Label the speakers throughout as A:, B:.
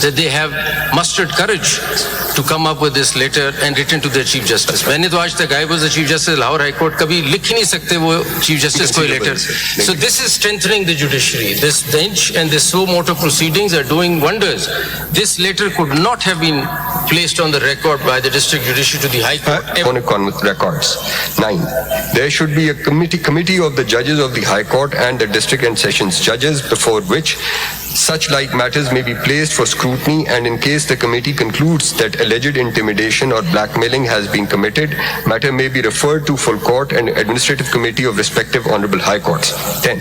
A: that they have mustered courage to come up with this letter and written to their Chief Justice. मैंने तो आज तक I was the Chief Justice Lahore High Court कभी लिख ही नहीं सकते वो Chief Justice कोई letter. So this is strengthening the judiciary. This bench and this suo motu proceedings are doing wonders. This letter could not have been placed on the record by the District Judiciary to the High Court.
B: On records. 9. There should be a committee of the judges of the High Court and the District and Sessions judges before which such like matters may be placed for scrutiny, and in case the committee concludes that alleged intimidation or blackmailing has been committed, matter may be referred to full court and administrative committee of respective honorable high courts. 10.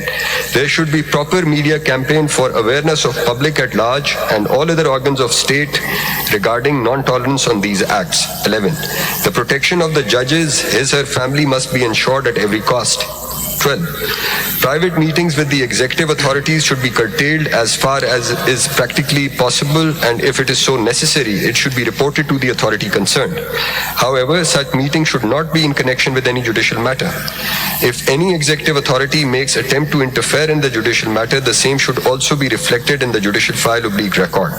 B: There should be proper media campaign for awareness of public at large and all other organs of state regarding non-tolerance on these acts. 11. The protection of the judges, his/her family must be ensured at every cost. 12. Private meetings with the executive authorities should be curtailed as far as is practically possible, and if it is so necessary, it should be reported to the authority concerned. However, such meetings should not be in connection with any judicial matter. If any executive authority makes attempt to interfere in the judicial matter, the same should also be reflected in the judicial file/record.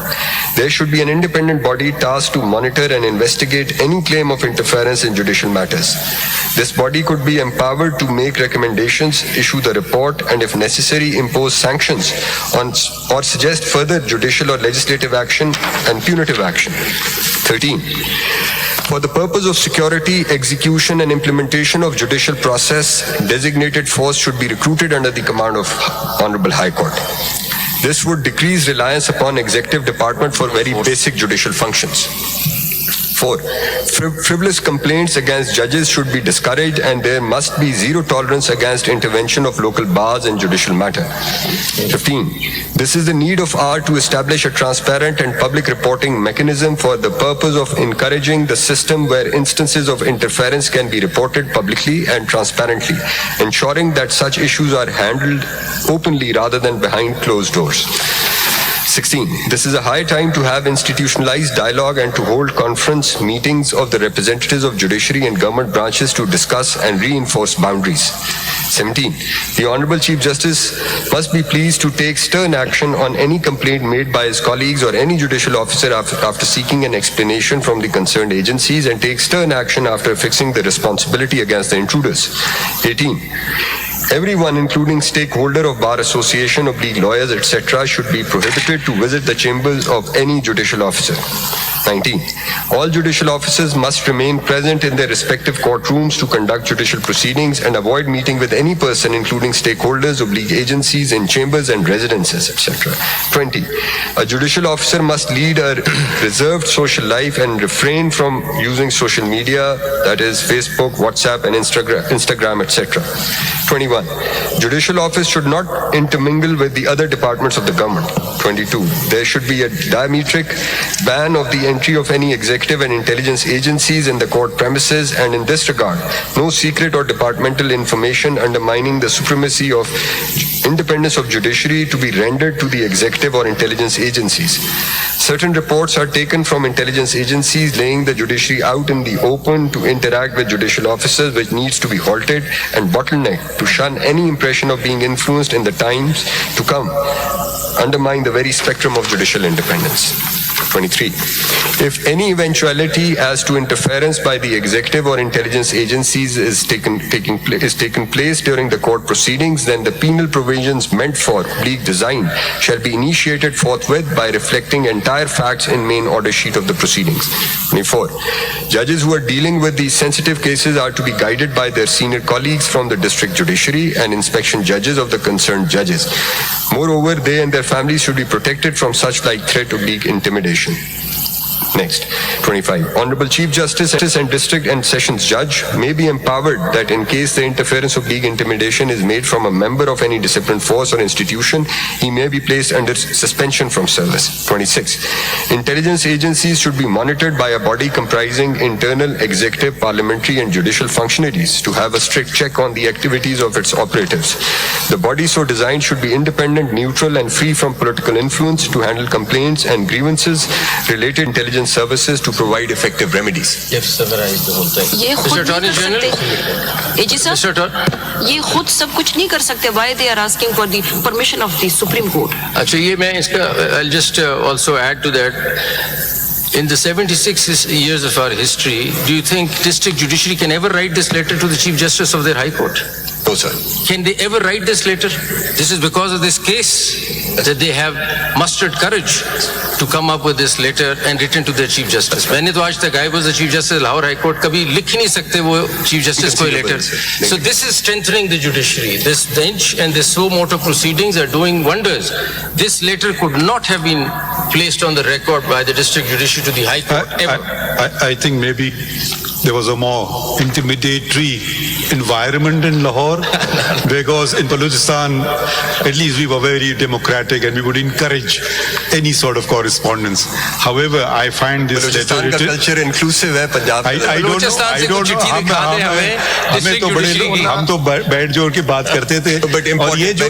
B: There should be an independent body tasked to monitor and investigate any claim of interference in judicial matters. This body could be empowered to make recommendations, issue the report, and if necessary, impose sanctions on or suggest further judicial or legislative action and punitive action. 13. For the purpose of security, execution, and implementation of judicial process, designated force should be recruited under the command of Honorable High Court. This would decrease reliance upon executive department for very basic judicial functions. 4. Frivolous complaints against judges should be discouraged, and there must be zero tolerance against intervention of local bars in judicial matter. 15. This is the need of hour to establish a transparent and public reporting mechanism for the purpose of encouraging the system where instances of interference can be reported publicly and transparently, ensuring that such issues are handled openly rather than behind closed doors. 16. This is a high time to have institutionalized dialogue and to hold conference meetings of the representatives of judiciary and government branches to discuss and reinforce boundaries. 17. The Honorable Chief Justice must be pleased to take stern action on any complaint made by his colleagues or any judicial officer after seeking an explanation from the concerned agencies, and take stern action after fixing the responsibility against the intruders. 18. Everyone, including stakeholder of bar association, lawyers, etc., should be prohibited to visit the chambers of any judicial officer. 19. All judicial officers must remain present in their respective courtrooms to conduct judicial proceedings and avoid meeting with any person, including stakeholders, agencies in chambers and residences, etc. 20. A judicial officer must lead a reserved social life and refrain from using social media, that is Facebook, WhatsApp, and Instagram, etc. 21. Judicial office should not intermingle with the other departments of the government. 22. There should be a diametric ban of the entry of any executive and intelligence agencies in the court premises, and in this regard, no secret or departmental information undermining the supremacy of independence of judiciary to be rendered to the executive or intelligence agencies. Certain reports are taken from intelligence agencies laying the judiciary out in the open to interact with judicial officers, which needs to be halted and bottlenecked to shun any impression of being influenced in the times to come, undermine the very spectrum of judicial independence. 23. If any eventuality as to interference by the executive or intelligence agencies is taken place during the court proceedings, then the penal provisions meant for legal design shall be initiated forthwith by reflecting entire facts in main order sheet of the proceedings. 24. Judges who are dealing with these sensitive cases are to be guided by their senior colleagues from the district judiciary and inspection judges of the concerned judges. Moreover, they and their families should be protected from such like threat or intimidation. Next, 25. Honorable Chief Justice and District and Sessions Judge may be empowered that in case the interference of legal intimidation is made from a member of any disciplined force or institution, he may be placed under suspension from service. 26. Intelligence agencies should be monitored by a body comprising internal, executive, parliamentary, and judicial functionaries to have a strict check on the activities of its operatives. The body so designed should be independent, neutral, and free from political influence to handle complaints and grievances related to intelligence intelligence services to provide effective remedies.
A: You've summarized the whole thing.
C: ये खुद
A: Mr.
C: नहीं
A: Attorney
C: कर
A: General,
C: सकते एजी
A: Mr.
C: Sir,
A: Attorney,
C: ये खुद सब कुछ नहीं कर सकते. Why they are asking for the permission of the Supreme Court?
A: अच्छा ये मैं इसका I'll just also add to that. In the 76 years of our history, do you think district judiciary can ever write this letter to the Chief Justice of their High Court?
B: No, sir.
A: Can they ever write this letter? This is because of this case that they have mustered courage to come up with this letter and written to their Chief Justice. मैंने तो आज तक I was the Chief Justice of Lahore High Court कभी लिख ही नहीं सकते वो Chief Justice कोई letter. So this is strengthening the judiciary. This bench and this suo motu proceedings are doing wonders. This letter could not have been placed on the record by the district judiciary to the High Court ever.
D: I think maybe there was a more intimidatory environment in Lahore because in Balochistan, at least we were very democratic and we would encourage any sort of correspondence. However, I find this letter
B: Balochistan का
D: written.
B: culture inclusive है Punjab
D: I don't know.
A: Balochistan
D: I
A: से
D: don't
A: कुछ
D: know.
A: चिट्ठी दिखा दे हमें
D: हमें
A: district
D: तो बड़े
A: judiciary की.
D: हम तो बैठ जोड़ के बात करते थे
B: But
D: और ये जो